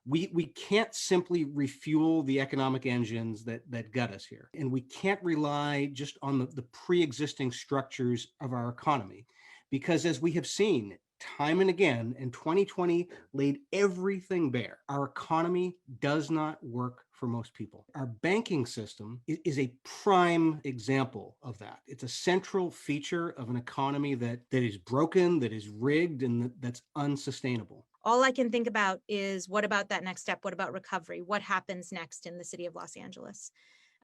We can't simply refuel the economic engines that got us here. And we can't rely just on the pre-existing structures of our economy. Because as we have seen time and again, and 2020 laid everything bare, our economy does not work for most people. Our banking system is a prime example of that. It's a central feature of an economy that is broken, that is rigged, and that's unsustainable. All I can think about is, what about that next step? What about recovery? What happens next in the city of Los Angeles?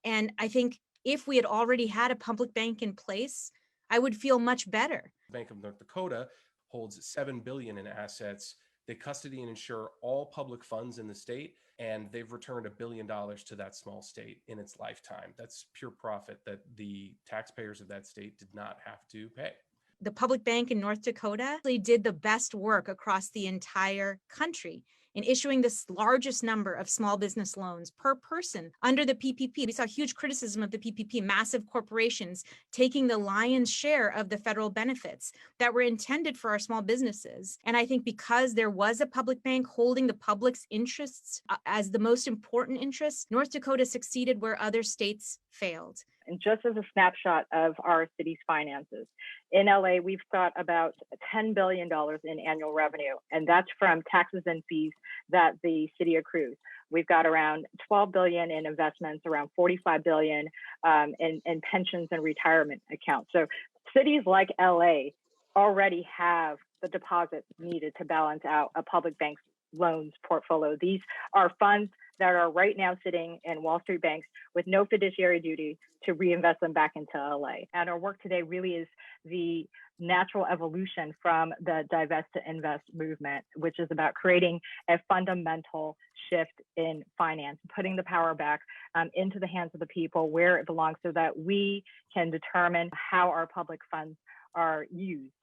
And I think if we had already had a public bank in place, I would feel much better. Bank of North Dakota holds $7 billion in assets. They custody and insure all public funds in the state, and they've returned $1 billion to that small state in its lifetime. That's pure profit that the taxpayers of that state did not have to pay. The public bank in North Dakota really did the best work across the entire country in issuing this largest number of small business loans per person under the PPP. We saw huge criticism of the PPP, massive corporations taking the lion's share of the federal benefits that were intended for our small businesses. And I think because there was a public bank holding the public's interests as the most important interests, North Dakota succeeded where other states failed. And just as a snapshot of our city's finances, in LA, we've got about $10 billion in annual revenue, and that's from taxes and fees that the city accrues. We've got around $12 billion in investments, around $45 billion in pensions and retirement accounts. So cities like LA already have the deposits needed to balance out a public bank's loans portfolio. These are funds that are right now sitting in Wall Street banks with no fiduciary duty to reinvest them back into LA. And our work today really is the natural evolution from the divest to invest movement, which is about creating a fundamental shift in finance, putting the power back into the hands of the people where it belongs so that we can determine how our public funds are used.